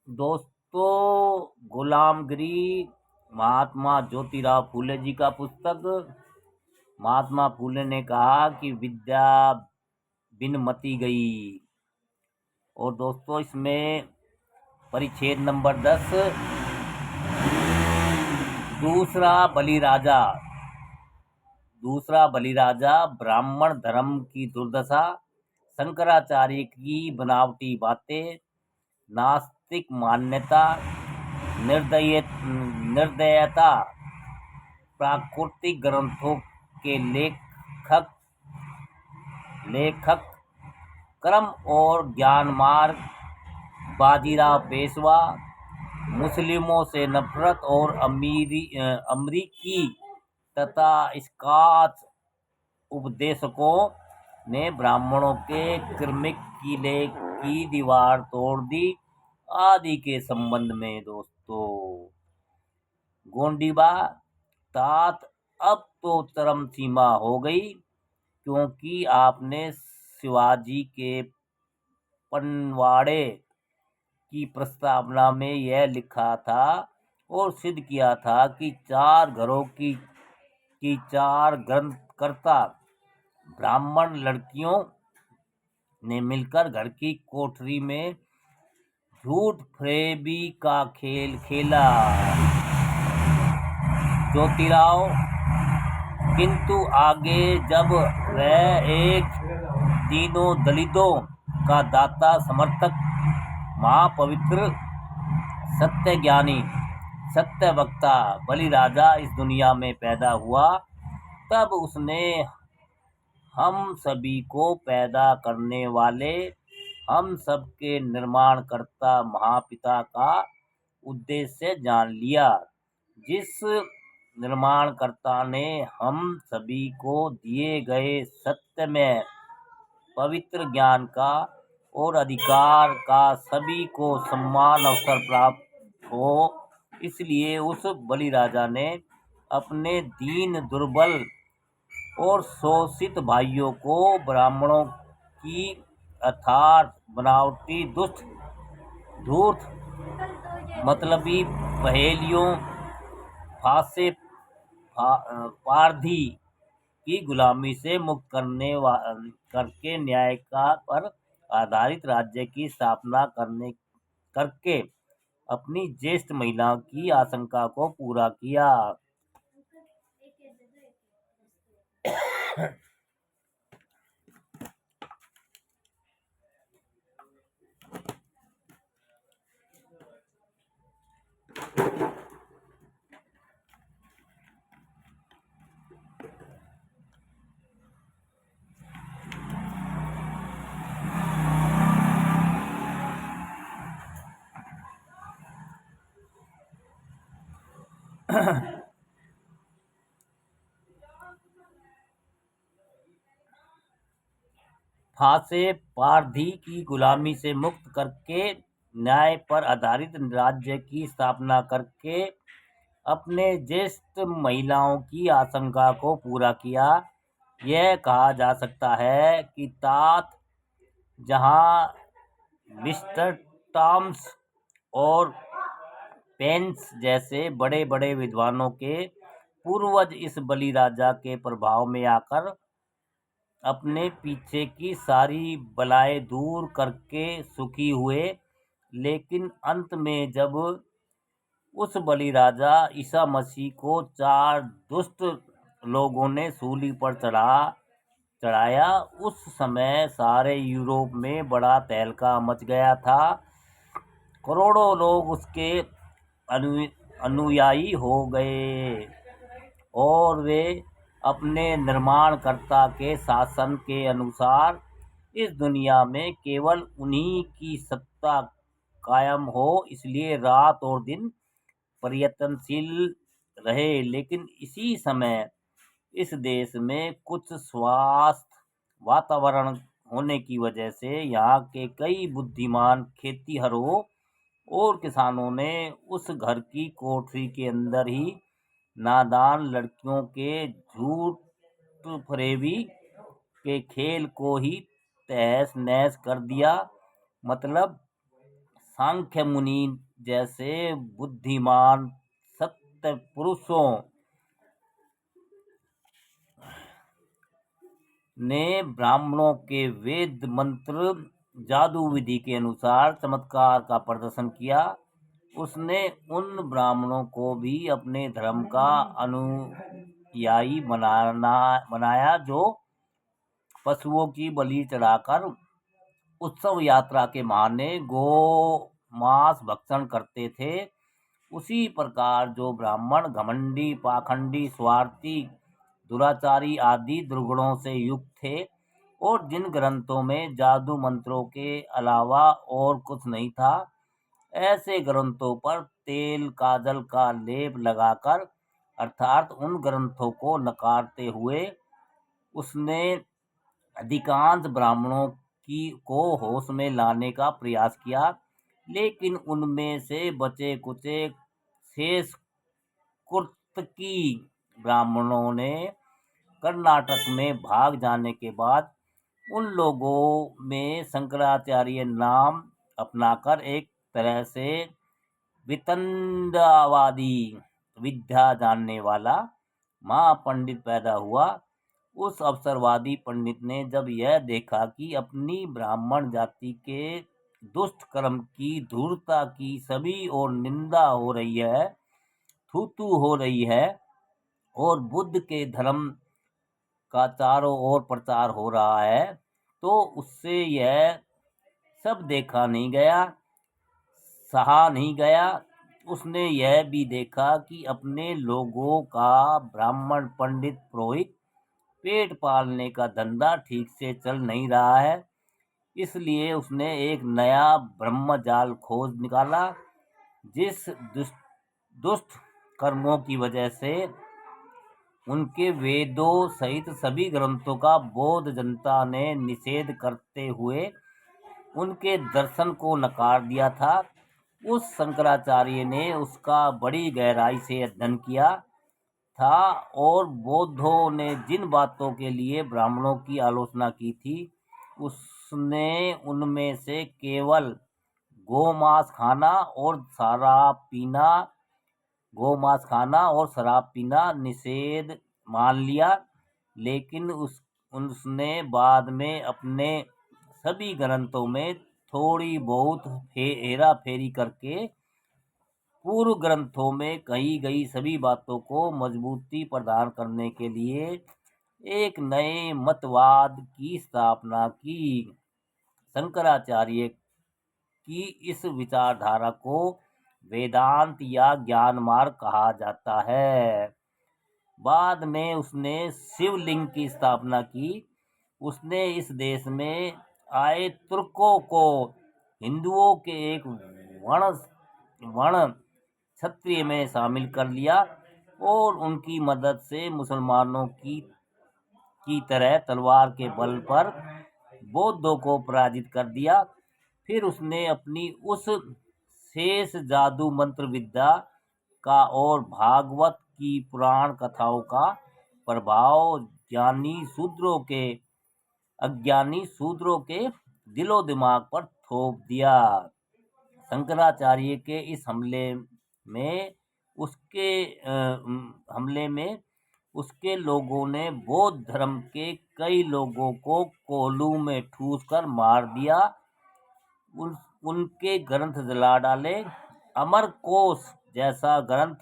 दोस्तों, गुलामगिरी महात्मा ज्योतिराव फूले जी का पुस्तक। महात्मा फूले ने कहा कि विद्या बिन मति गई। और दोस्तों, इसमें परिच्छेद नंबर 10, दूसरा बलिराजा ब्राह्मण धर्म की दुर्दशा, शंकराचार्य की बनावटी बातें, नास्तिक मान्यता, निर्दयता, प्राकृतिक ग्रंथों के लेखक क्रम और ज्ञान मार्ग, बाजीराव पेशवा, मुस्लिमों से नफरत और अमरीकी तथा स्कॉच उपदेशकों ने ब्राह्मणों के क्रमिक किले की दीवार तोड़ दी आदि के संबंध में। दोस्तों, गोंडीबा तात अब तो चरम सीमा हो गई, क्योंकि आपने शिवाजी के पनवाड़े की प्रस्तावना में यह लिखा था और सिद्ध किया था कि 4 घरों की 4 ग्रंथकर्ता ब्राह्मण लड़कियों ने मिलकर घर की कोठरी में झूठ फरेबी का खेल खेला। ज्योतिराव किंतु आगे जब वह एक तीनों दलितों का दाता, समर्थक, महापवित्र, सत्यज्ञानी, सत्यवक्ता बलिराजा इस दुनिया में पैदा हुआ, तब उसने हम सभी को पैदा करने वाले, हम सबके निर्माणकर्ता महापिता का उद्देश्य जान लिया, जिस निर्माणकर्ता ने हम सभी को दिए गए सत्य में पवित्र ज्ञान का और अधिकार का सभी को समान अवसर प्राप्त हो। इसलिए उस बलिराजा ने अपने दीन, दुर्बल और शोषित भाइयों को ब्राह्मणों की अर्थात बनावटी, दुष्ट, धूर्त, मतलबी पहेलियों, फांसे, पारधी की गुलामी से मुक्त करके न्याय पर आधारित राज्य की स्थापना करके अपनी ज्येष्ठ महिला की आशंका को पूरा किया। फांसे, पारधी की गुलामी से मुक्त करके न्याय पर आधारित राज्य की स्थापना करके अपने ज्येष्ठ महिलाओं की आशंका को पूरा किया। यह कहा जा सकता है कि तात जहां मिस्टर टॉम्स और पेंस जैसे बड़े बड़े विद्वानों के पूर्वज इस बलिराजा के प्रभाव में आकर अपने पीछे की सारी बलाएं दूर करके सुखी हुए, लेकिन अंत में जब उस बलिराजा ईसा मसीह को 4 दुष्ट लोगों ने सूली पर चढ़ाया, उस समय सारे यूरोप में बड़ा तहलका मच गया था। करोड़ों लोग उसके अनुयायी हो गए और वे अपने निर्माणकर्ता के शासन के अनुसार इस दुनिया में केवल उन्हीं की सत्ता कायम हो, इसलिए रात और दिन प्रयत्नशील रहे। लेकिन इसी समय इस देश में कुछ स्वास्थ्य वातावरण होने की वजह से यहाँ के कई बुद्धिमान खेतीहरों और किसानों ने उस घर की कोठरी के अंदर ही नादान लड़कियों के झूठ फरेबी के खेल को ही तहस नहस कर दिया। मतलब सांख्य मुनि जैसे बुद्धिमान सत्य पुरुषों ने ब्राह्मणों के वेद मंत्र जादू विधि के अनुसार चमत्कार का प्रदर्शन किया। उसने उन ब्राह्मणों को भी अपने धर्म का अनुयायी बनाया जो पशुओं की बलि चढ़ाकर उत्सव यात्रा के बहाने गो मांस भक्षण करते थे। उसी प्रकार जो ब्राह्मण घमंडी, पाखंडी, स्वार्थी, दुराचारी आदि दुर्गुणों से युक्त थे और जिन ग्रंथों में जादू मंत्रों के अलावा और कुछ नहीं था, ऐसे ग्रंथों पर तेल काजल का लेप लगाकर अर्थात उन ग्रंथों को नकारते हुए उसने अधिकांश ब्राह्मणों को होश में लाने का प्रयास किया, लेकिन उनमें से बचे कुचे शेष कुर्तकी ब्राह्मणों ने कर्नाटक में भाग जाने के बाद उन लोगों में शंकराचार्य नाम अपनाकर एक तरह से वितंडावादी विद्या जानने वाला महापंडित पैदा हुआ। उस अवसरवादी पंडित ने जब यह देखा कि अपनी ब्राह्मण जाति के दुष्ट कर्म की धूर्तता की सभी ओर निंदा हो रही है, थूथू हो रही है और बुद्ध के धर्म का चारों ओर प्रचार हो रहा है, तो उससे यह सब देखा नहीं गया, सहा नहीं गया। उसने यह भी देखा कि अपने लोगों का ब्राह्मण पंडित पुरोहित पेट पालने का धंधा ठीक से चल नहीं रहा है, इसलिए उसने एक नया ब्रह्मजाल खोज निकाला जिस दुष्ट कर्मों की वजह से उनके वेदों सहित सभी ग्रंथों का बौद्ध जनता ने निषेध करते हुए उनके दर्शन को नकार दिया था। उस शंकराचार्य ने उसका बड़ी गहराई से अध्ययन किया था और बौद्धों ने जिन बातों के लिए ब्राह्मणों की आलोचना की थी, उसने उनमें से केवल गोमांस खाना और शराब पीना निषेध मान लिया, लेकिन उसने बाद में अपने सभी ग्रंथों में थोड़ी बहुत हेरा फेरी करके पूर्व ग्रंथों में कही गई सभी बातों को मजबूती प्रदान करने के लिए एक नए मतवाद की स्थापना की। शंकराचार्य की इस विचारधारा को वेदांत या ज्ञान मार्ग कहा जाता है। बाद में उसने शिवलिंग की स्थापना की। उसने इस देश में आए तुर्कों को हिंदुओं के एक वर्ण क्षत्रिय में शामिल कर लिया और उनकी मदद से मुसलमानों की तरह तलवार के बल पर बौद्धों को पराजित कर दिया। फिर उसने अपनी उस शेष जादू मंत्र विद्या का और भागवत की पुराण कथाओं का प्रभाव अज्ञानी शूद्रों के दिलो दिमाग पर थोप दिया। शंकराचार्य के इस हमले में उसके लोगों ने बौद्ध धर्म के कई लोगों को कोल्हू में ठूस कर मार दिया, उनके ग्रंथ जला डाले। अमरकोश जैसा ग्रंथ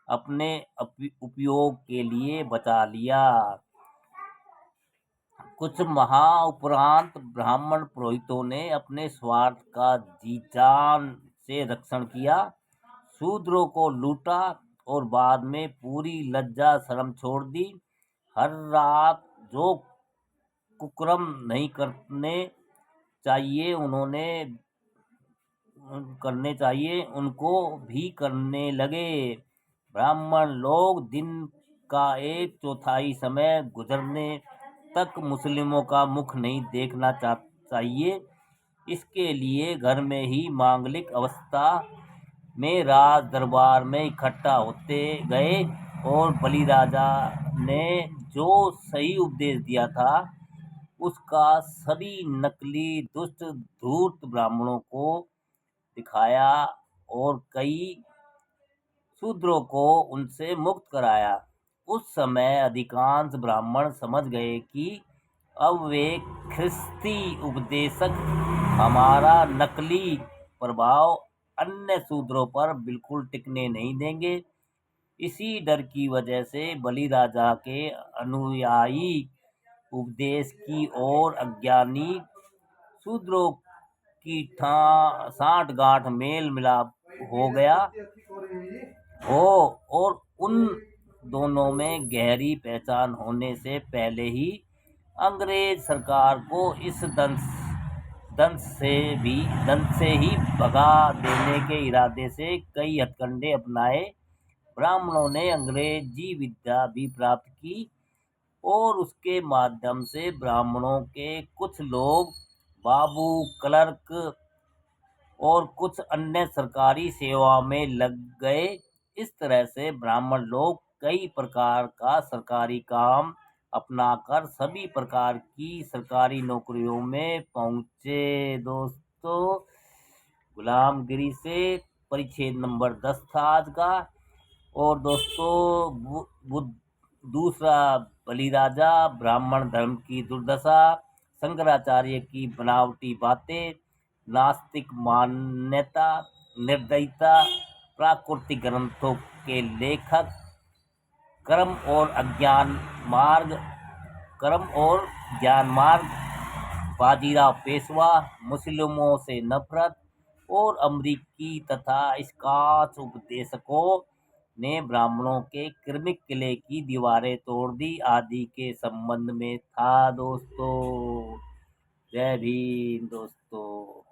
अपने उपयोग के लिए बचा लिया। कुछ उपरांत ब्राह्मण पुरोहितों ने अपने स्वार्थ का जी जान से रक्षण किया, शूद्रों को लूटा और बाद में पूरी लज्जा शर्म छोड़ दी। हर रात जो कुकर्म नहीं करने चाहिए उनको भी करने लगे। ब्राह्मण लोग दिन का एक चौथाई समय गुजरने तक मुस्लिमों का मुख नहीं देखना चाहिए। इसके लिए घर में ही मांगलिक अवस्था में राज दरबार में इकट्ठा होते गए और बलिराजा ने जो सही उपदेश दिया था उसका सभी नकली दुष्ट धूर्त ब्राह्मणों को दिखाया और कई शूद्रों को उनसे मुक्त कराया। उस समय अधिकांश ब्राह्मण समझ गए कि अब वे ख्रिस्ती उपदेशक हमारा नकली प्रभाव अन्य शूद्रों पर बिल्कुल टिकने नहीं देंगे। इसी डर की वजह से बलि राजा के अनुयायी उपदेश की ओर अज्ञानी शूद्रों की साठ-गांठ मेल मिलाप हो गया हो और उन दोनों में गहरी पहचान होने से पहले ही अंग्रेज सरकार को इस दंश से ही भगा देने के इरादे से कई हथकंडे अपनाए। ब्राह्मणों ने अंग्रेजी विद्या भी प्राप्त की और उसके माध्यम से ब्राह्मणों के कुछ लोग बाबू, क्लर्क और कुछ अन्य सरकारी सेवा में लग गए। इस तरह से ब्राह्मण लोग कई प्रकार का सरकारी काम अपनाकर सभी प्रकार की सरकारी नौकरियों में पहुंचे। दोस्तों, गुलामगिरी से परिच्छेद नंबर 10 था आज का। और दोस्तों, दूसरा बलि राजा, ब्राह्मण धर्म की दुर्दशा, शंकराचार्य की बनावटी बातें, नास्तिक मान्यता, निर्दयता, प्राकृतिक ग्रंथों के लेखक, कर्म और ज्ञान मार्ग, बाजीराव पेशवा, मुस्लिमों से नफरत और अमरीकी तथा स्कॉच उपदेशकों ने ब्राह्मणों के क्रमिक किले की दीवारें तोड़ दी आदि के संबंध में था। दोस्तों, जय भीम दोस्तों।